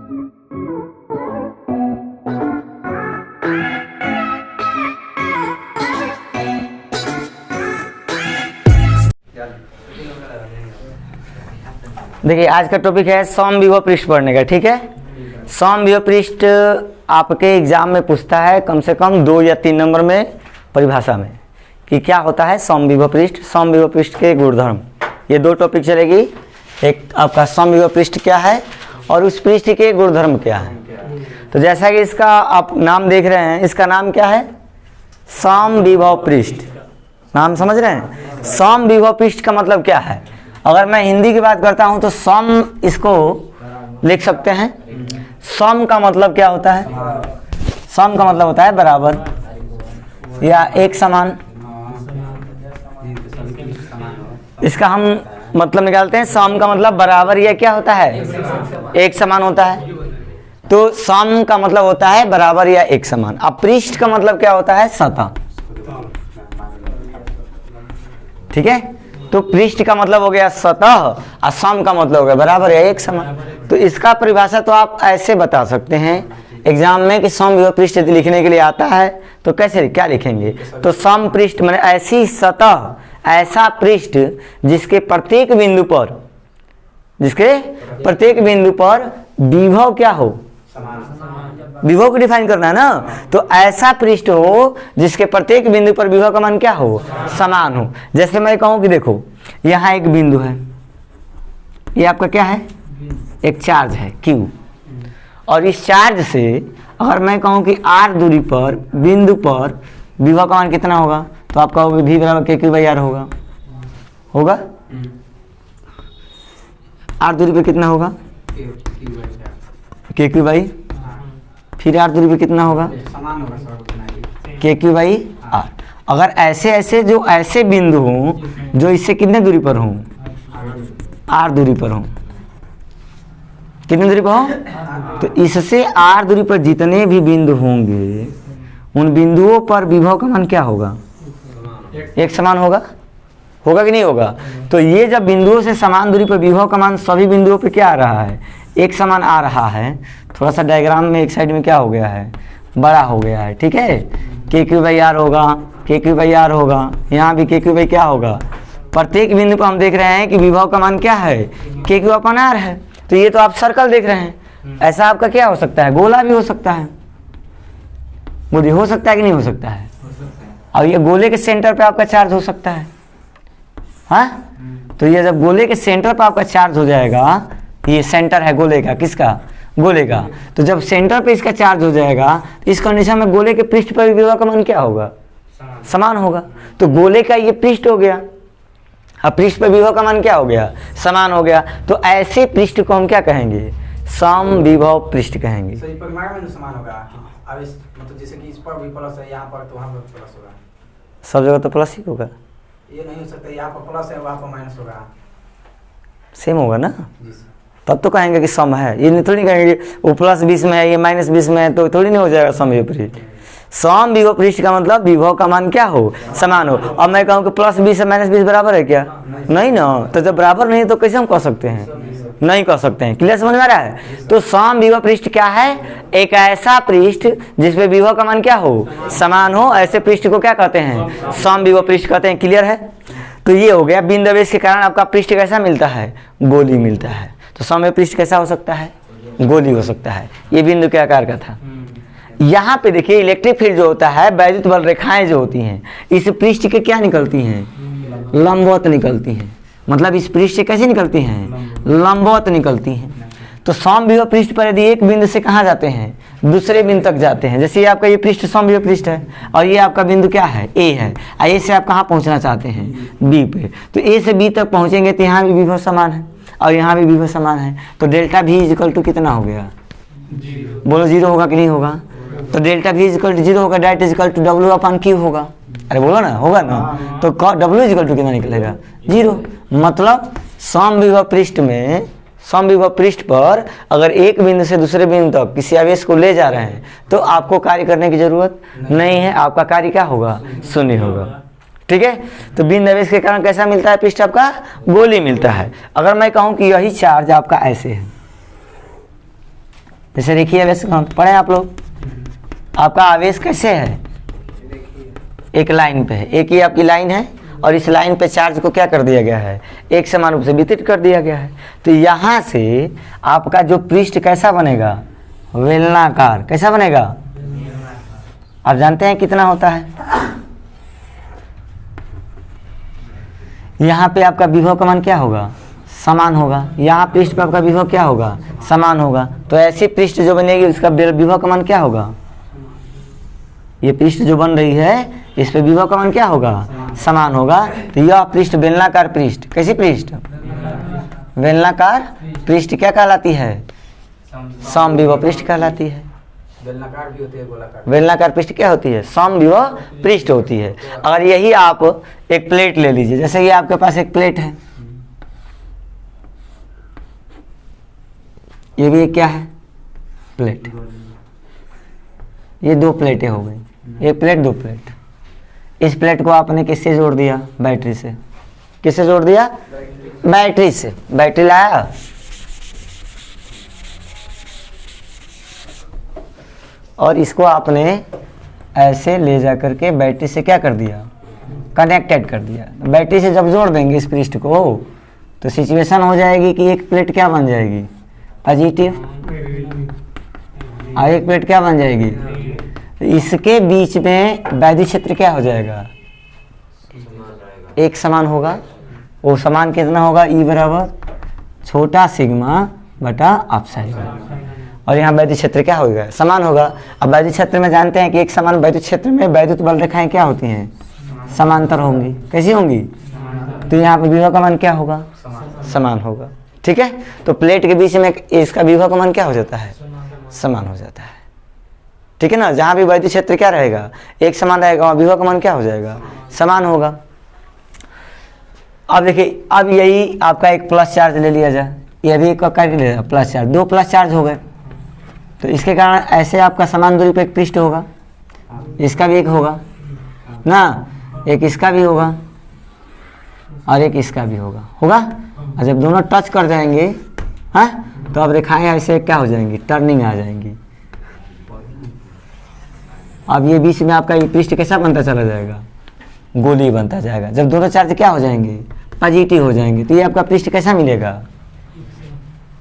देखिए आज का टॉपिक है समविभव पृष्ठ पढ़ने का। ठीक है, समविभव पृष्ठ आपके एग्जाम में पूछता है कम से कम 2 या 3 नंबर में परिभाषा में कि क्या होता है समविभव पृष्ठ, समविभव पृष्ठ के गुणधर्म। ये 2 टॉपिक चलेगी। एक आपका समविभव पृष्ठ क्या है और उस पृष्ठ के गुणधर्म क्या है। तो जैसा कि इसका आप नाम देख रहे हैं, इसका नाम क्या है, समविभव पृष्ठ। नाम समझ रहे हैं? समविभव पृष्ठ का मतलब क्या है? अगर मैं हिंदी की बात करता हूं तो सम इसको लिख सकते हैं। सम का मतलब क्या होता है? सम का मतलब होता है बराबर या एक समान। इसका हम मतलब निकालते हैं, सम का मतलब बराबर या क्या होता है, एक समान होता है। तो सम का मतलब होता है बराबर या एक समान। अब पृष्ठ का मतलब क्या होता है, सतह। ठीक है, तो पृष्ठ का मतलब हो गया सतह और सम का मतलब हो गया बराबर या एक समान। तो इसका परिभाषा तो आप ऐसे बता सकते हैं एग्जाम में कि समविभव पृष्ठ यदि लिखने के लिए आता है तो कैसे क्या लिखेंगे। तो सम पृष्ठ माने ऐसी सतह, ऐसा पृष्ठ जिसके प्रत्येक बिंदु पर विभव क्या हो, विभव को डिफाइन करना है ना। तो ऐसा पृष्ठ हो जिसके प्रत्येक बिंदु पर विभव का मान क्या हो, समान हो। जैसे मैं कहूं कि देखो यहाँ एक बिंदु है, ये आपका क्या है, एक चार्ज है Q, और इस चार्ज से अगर मैं कहूं कि r दूरी पर बिंदु पर विभव का मान कितना होगा, तो आप कहोगे V बराबर KQ/R होगा। r दूरी पर कितना होगा, KQ/, फिर r दूरी पे कितना होगा, KQ/R। अगर ऐसे जो ऐसे बिंदु हों जो इससे कितने दूरी पर हों, r दूरी पर हों, कितने दूरी पर हों, तो इससे r दूरी पर जितने भी बिंदु होंगे उन बिंदुओं पर विभव का मान क्या होगा, एक समान होगा। होगा कि नहीं होगा? तो ये जब बिंदुओं से समान दूरी पर विभव का मान सभी बिंदुओं पे क्या आ रहा है, एक समान आ रहा है। थोड़ा सा डायग्राम में एक साइड में क्या हो गया है, बड़ा हो गया है। ठीक है, KQ/R होगा, KQ/R होगा, यहाँ भी KQ क्या होगा। प्रत्येक बिंदु पर हम देख रहे हैं कि विभव का मान क्या है, KQ/R है। तो ये तो आप सर्कल देख रहे हैं, ऐसा आपका क्या हो सकता है, गोला भी हो सकता है। मुझे हो सकता है कि नहीं हो सकता है? और ये गोले के सेंटर पे आपका चार्ज हो सकता है। हाँ, तो ये जब गोले के सेंटर पे आपका चार्ज हो जाएगा, ये सेंटर है गोले का, किसका, गोले का। तो जब सेंटर पे इसका चार्ज हो जाएगा, इस कंडीशन में गोले के पृष्ठ पर विभव का मान क्या होगा, समान होगा। तो गोले का ये पृष्ठ हो गया, अब पृष्ठ पर विभव का मान क्या हो गया, समान हो गया। तो ऐसे पृष्ठ को हम क्या कहेंगे, समविभव पृष्ठ कहेंगे। सही परिमाण में समान होगा। अब इस मतलब जैसे कि इस पर भी प्लस है, यहाँ पर तो वहाँ पर प्लस होगा, सब जगह तो प्लस ही होगा। ये नहीं हो सकता यहाँ पर प्लस है वहाँ पर माइनस होगा, सेम होगा ना, जी सर। तब तो कहेंगे कि सम है। ये नहीं थोड़ी कहेंगे कि वो +20 में है, ये -20 में है, तो थोड़ी नहीं हो जाएगा समविभव पृष्ठ। समविभव पृष्ठ का मतलब विभव का मान क्या हो, समान हो। अब मैं कहूँ कि +20 और -20 बराबर है क्या, नहीं ना। तो जब बराबर नहीं है तो कैसे हम कह सकते हैं, नहीं कह सकते हैं। क्लियर समझ में आ रहा है? तो समविभव पृष्ठ क्या है, एक ऐसा पृष्ठ जिसपे विभव का मान क्या हो, समान हो। ऐसे पृष्ठ को क्या कहते हैं, समविभव पृष्ठ कहते हैं। क्लियर है? तो ये हो गया, बिंदुवेश के कारण आपका पृष्ठ कैसा मिलता है, गोली मिलता है। तो समविभव पृष्ठ कैसा हो सकता है, गोली हो सकता है। ये बिंदु के आकार का था। यहाँ पे देखिए इलेक्ट्रिक फील्ड जो होता है, वैद्युत बल रेखाएं जो होती हैं इस पृष्ठ के क्या निकलती हैं, लंबवत निकलती हैं। मतलब इस पृष्ठ से कैसे निकलती हैं, लंबवत निकलती हैं। तो समविभव पृष्ठ पर यदि एक बिंदु से कहाँ जाते हैं, दूसरे बिंदु तक जाते हैं। जैसे ये आपका ये पृष्ठ समविभव पृष्ठ है और ये आपका बिंदु क्या है, ए है। ए से आप कहाँ पहुँचना चाहते हैं, बी पे। तो ए से बी तक पहुँचेंगे तो यहाँ भी विभव समान है और यहाँ भी विभव समान है। तो डेल्टा V = कितना हो गया, बोलो 0 होगा कि नहीं होगा। तो डेल्टा V = 0 होगा, डायरेक्ट = W/Q होगा। अरे बोलो ना, होगा ना। तो W = कितना निकलेगा, 0। मतलब समविभव पृष्ठ में, समविभव पृष्ठ पर अगर एक बिंदु से दूसरे बिंदु तक किसी आवेश को ले जा रहे हैं तो आपको कार्य करने की जरूरत नहीं है। आपका कार्य क्या होगा, शून्य होगा। ठीक है, तो बिंदु आवेश के कारण कैसा मिलता है पृष्ठ, आपका गोली मिलता है। अगर मैं कहूं कि यही चार्ज आपका ऐसे है, जैसे रेखीय आवेश पढ़े आप लोग, आपका आवेश कैसे है, देखिए एक लाइन पे है, एक ही आपकी लाइन है और इस लाइन पे चार्ज को क्या कर दिया गया है, एक समान रूप से वितरित कर दिया गया है। तो यहाँ से आपका जो पृष्ठ कैसा बनेगा, बेलनाकार। कैसा बनेगा, आप जानते हैं कितना होता है। यहाँ पे आपका विभव का मान क्या होगा, समान होगा। यहाँ पृष्ठ पे आपका विभव क्या होगा, समान होगा। तो ऐसी पृष्ठ जो बनेगी उसका विभव का मान क्या होगा, ये पृष्ठ जो बन रही है इस पे विभव का मान क्या होगा, समान होगा। तो यह पृष्ठ बेलनाकार पृष्ठ, कैसी पृष्ठ, बेलनाकार पृष्ठ क्या कहलाती है, समविभव पृष्ठ कहलाती है। बेलनाकार भी होती है, गोलाकार। बेलनाकार पृष्ठ क्या होती है, समविभव पृष्ठ होती है। अगर यही आप एक प्लेट ले लीजिए, जैसे ये आपके पास एक प्लेट है, ये भी क्या है, प्लेट। ये दो प्लेटें हो गई, एक प्लेट दो प्लेट। इस प्लेट को आपने किससे जोड़ दिया, बैटरी से। किससे जोड़ दिया, बैटरी से। बैटरी लाया, और इसको आपने ऐसे ले जा करके बैटरी से क्या कर दिया, कनेक्टेड कर दिया। बैटरी से जब जोड़ देंगे इस पृष्ठ को तो सिचुएशन हो जाएगी कि एक प्लेट क्या बन जाएगी, पॉजिटिव, और एक प्लेट क्या बन जाएगी। तो इसके बीच में वैद्युत क्षेत्र क्या हो जाएगा, एक समान होगा। वो समान कितना होगा, ई बराबर छोटा सिग्मा बटा एप्सिलॉन। और यहाँ वैद्युत क्षेत्र क्या होगा, समान होगा। अब वैद्युत क्षेत्र में जानते हैं कि एक समान वैद्युत क्षेत्र में वैद्युत बल रेखाएं क्या होती हैं, समांतर होंगी। कैसी होंगी, तो यहाँ पर विभव का मान क्या होगा, समान होगा। ठीक है, तो प्लेट के बीच में इसका विभव का मान क्या हो जाता है, समान हो जाता है। ठीक है ना, जहाँ भी वैद्युत क्षेत्र क्या रहेगा, एक समान रहेगा, वहाँ विभव का मान क्या हो जाएगा, समान होगा। अब देखिए, अब यही आपका एक प्लस चार्ज ले लिया जाए, ये भी एक करके ले प्लस चार्ज, दो प्लस चार्ज हो गए। तो इसके कारण ऐसे आपका समान दूरी पर एक पृष्ठ होगा, इसका भी एक होगा ना, एक इसका भी होगा और एक इसका भी होगा। और जब दोनों टच कर जाएंगे, हाँ, तो अब रेखाएं ऐसे क्या हो जाएंगी, टर्निंग आ जाएंगी। अब ये बीच में आपका ये पृष्ठ कैसा बनता चला जाएगा, गोली बनता जाएगा। जब दोनों चार्ज क्या हो जाएंगे, पॉजिटिव हो जाएंगे, तो ये आपका पृष्ठ कैसा मिलेगा,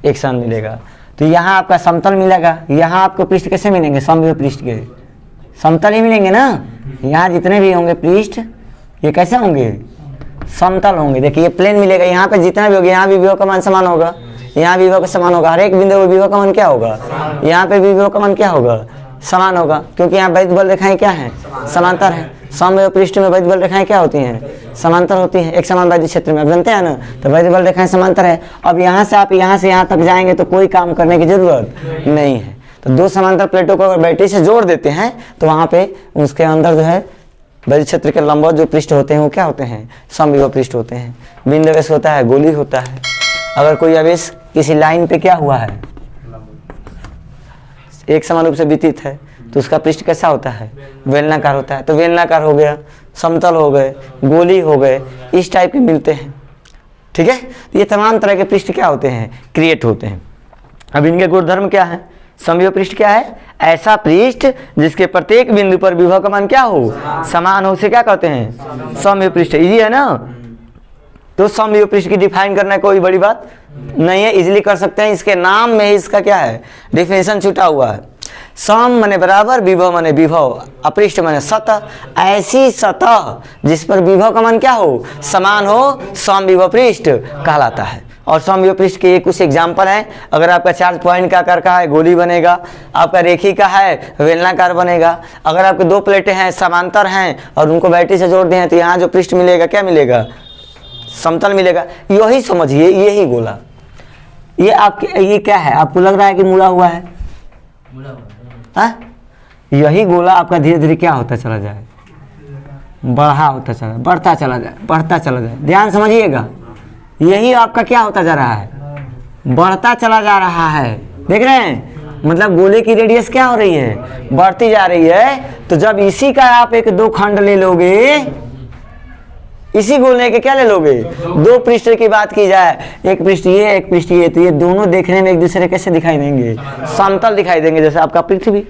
एक समान मिलेगा। तो यहाँ आपका समतल मिलेगा, यहाँ आपको पृष्ठ कैसे मिलेंगे, समविभव पृष्ठ के समतल ही मिलेंगे ना। यहाँ जितने भी होंगे पृष्ठ ये कैसे होंगे, समतल होंगे। देखिए ये प्लेन मिलेगा, यहाँ पे जितना भी होगा, यहाँ भी विभव का मान समान होगा, यहाँ विभव का समान होगा। हर एक बिंदु पर विभव का मान क्या होगा, यहाँ पे विभव का मान क्या होगा, समान होगा, क्योंकि यहाँ वैद्युत बल रेखाएं क्या है, समांतर है। समविभव पृष्ठ में वैद्युत बल रेखाएं क्या होती हैं, समांतर होती हैं, एक समान वैद्युत क्षेत्र में। आप जानते हैं ना, तो वैद्युत बल रेखाएं समांतर है। अब यहाँ से आप यहाँ से यहाँ तक जाएंगे तो कोई काम करने की जरूरत नहीं है। तो दो समांतर प्लेटों को अगर बैटरी से जोड़ देते हैं तो वहाँ पे उसके अंदर जो है वैद्युत क्षेत्र के लंबवत जो पृष्ठ होते हैं वो क्या होते हैं, समविभव पृष्ठ होते हैं। बिंदु आवेश होता है, गोली होता है। अगर कोई आवेश किसी लाइन पे क्या हुआ है, एक समान रूप से वितरित है, तो उसका पृष्ठ कैसा होता है, बेलनाकार होता है। तो बेलनाकार हो गया, समतल हो गए, गोली हो गए, इस टाइप के मिलते हैं। ठीक है, ये तमाम तरह के पृष्ठ क्या होते हैं, क्रिएट होते हैं। अब इनके गुणधर्म क्या है, समविभव पृष्ठ क्या है, ऐसा पृष्ठ जिसके प्रत्येक बिंदु पर विभव का मान क्या हो, समान हो, उसे क्या कहते हैं, समविभव पृष्ठ। इजी है ना, तो समविभव पृष्ठ की डिफाइन करना कोई बड़ी बात नहीं है, इजीली कर सकते हैं। इसके नाम में ही इसका क्या है, डिफिनेशन छुटा हुआ है। सम माने बराबर, विभव माने विभव, अपृष्ठ माने सतह। ऐसी सतह जिस पर विभव का मान क्या हो, समान हो, समविभव पृष्ठ कहलाता है। और समविभव पृष्ठ के ये कुछ एग्जाम्पल हैं। अगर आपका चार्ज पॉइंट का आकार का है, गोली बनेगा। आपका रेखी का है, बेलनाकार बनेगा। अगर आपके दो प्लेटें हैं, समांतर हैं और उनको बैटरी से जोड़ दें हैं, तो यहाँ जो पृष्ठ मिलेगा क्या मिलेगा, समतल मिलेगा। यही समझिए, यही गोला, ये आपके ये क्या है, आपको लग रहा है कि मुड़ा हुआ है, हाँ? यही गोला आपका धीरे धीरे क्या होता चला जाए, बढ़ा होता चला, बढ़ता चला जाए, बढ़ता चला जाए। ध्यान समझिएगा, यही आपका क्या होता जा रहा है, बढ़ता चला जा रहा है। देख रहे हैं, मतलब गोले की रेडियस क्या हो रही है, बढ़ती जा रही है। तो जब इसी का आप एक दो खंड ले लोगे, इसी गोल लेके क्या ले लोगे, दो पृष्ठ की बात की जाए, एक पृष्ठ ये एक पृष्ठ ये, तो ये दोनों देखने में एक दूसरे कैसे दिखाई देंगे, समतल दिखाई देंगे। जैसे आपका पृथ्वी,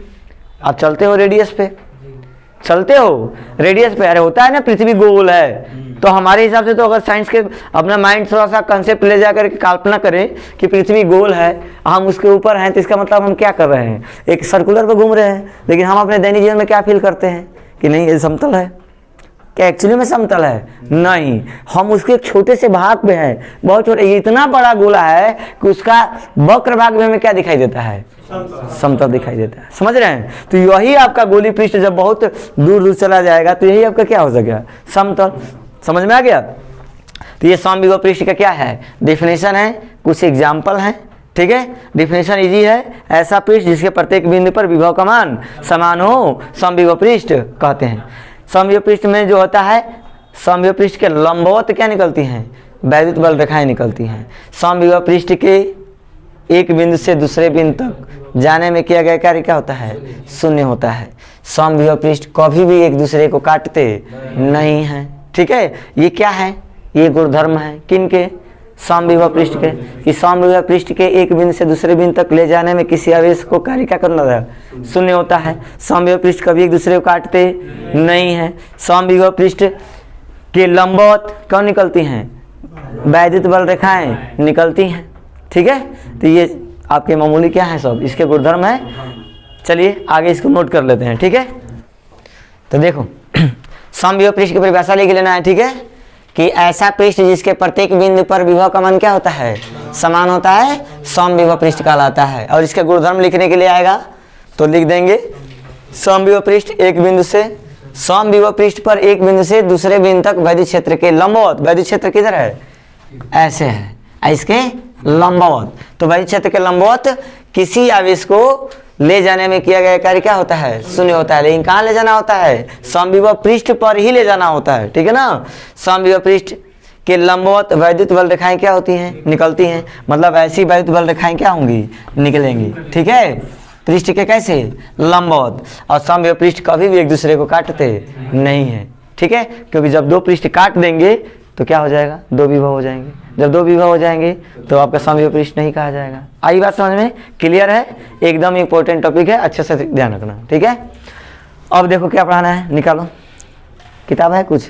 आप चलते हो रेडियस पे, चलते हो रेडियस पे, अरे होता है ना पृथ्वी गोल है, तो हमारे हिसाब से तो अगर साइंस के अपना माइंड थोड़ा सा कंसेप्ट ले जाकर के कल्पना करें कि पृथ्वी गोल है, हम उसके ऊपर हैं, तो इसका मतलब हम क्या कर रहे हैं, एक सर्कुलर पे घूम रहे हैं। लेकिन हम अपने दैनिक जीवन में क्या फील करते हैं कि नहीं ये समतल है, क्या एक्चुअली में समतल है, नहीं, हम उसके एक छोटे से भाग पे हैं, बहुत छोटे, ये इतना बड़ा गोला है कि उसका वक्र भाग में हमें क्या दिखाई देता है, समतल दिखाई देता है। समझ रहे हैं? तो यही आपका गोली पृष्ठ जब बहुत दूर दूर चला जाएगा तो यही आपका क्या हो सकेगा, समतल। समझ में आ गया? तो ये समविभव पृष्ठ का क्या है, डेफिनेशन है, कुछ एग्जाम्पल हैं, ठीक है। डेफिनेशन इजी है, ऐसा पृष्ठ जिसके प्रत्येक बिंदु पर विभव का मान समान हो, समविभव पृष्ठ कहते हैं। समविभव पृष्ठ में जो होता है, समविभव पृष्ठ के लंबवत क्या निकलती हैं, वैद्युत बल रेखाएं निकलती हैं। समविभव पृष्ठ के एक बिंदु से दूसरे बिंदु तक जाने में किया गया कार्य क्या होता है, शून्य होता है। समविभव पृष्ठ कभी भी एक दूसरे को काटते नहीं हैं, ठीक है। ये क्या है, ये गुणधर्म है किनके, समविभव पृष्ठ के, कि समविभव पृष्ठ के एक बिंदु से दूसरे बिंदु तक ले जाने में किसी आवेश को कार्य क्या करना है, शून्य होता है। समविभव पृष्ठ कभी एक दूसरे को काटते नहीं है। समविभव पृष्ठ के लंबवत कौन निकलती हैं, वैद्युत बल रेखाएं निकलती हैं, ठीक है। तो ये आपके मामूली क्या है, सब इसके गुणधर्म है। चलिए आगे इसको नोट कर लेते हैं, ठीक है। तो देखो समविभव पृष्ठ की परिभाषा लिख लेना है, ठीक है, कि ऐसा पृष्ठ जिसके प्रत्येक बिंदु पर विभव का मान क्या होता है, समान होता है, समविभव पृष्ठ कहलाता है। और इसके गुणधर्म लिखने के लिए आएगा तो लिख देंगे, समविभव पृष्ठ एक बिंदु से, समविभव पृष्ठ पर एक बिंदु से दूसरे बिंदु तक वैद्युत क्षेत्र के लंबवत, वैद्युत क्षेत्र किधर है, ऐसे है, इसके लंबवत। तो वैद्युत क्षेत्र के लंबवत किसी आवेश को ले जाने में किया गया कार्य क्या होता है, शून्य होता है। लेकिन कहाँ ले जाना होता है, समविभव पृष्ठ पर ही ले जाना होता है, ठीक है ना। समविभव पृष्ठ के लंबवत वैद्युत बल रेखाएं क्या होती हैं, निकलती हैं, मतलब ऐसी वैद्युत बल रेखाएं क्या होंगी, निकलेंगी, ठीक है। पृष्ठ के कैसे, लंबवत। और समविभव पृष्ठ कभी भी एक दूसरे को काटते नहीं है, ठीक है, क्योंकि जब दो पृष्ठ काट देंगे तो क्या हो जाएगा, दो विभव हो जाएंगे। जब दो विभव हो जाएंगे तो आपका समविभव पृष्ठ नहीं कहा जाएगा। आई बात समझ में, क्लियर है, एकदम इंपॉर्टेंट टॉपिक है, अच्छे से ध्यान रखना, ठीक है। अब देखो क्या पढ़ाना है, निकालो, किताब है कुछ,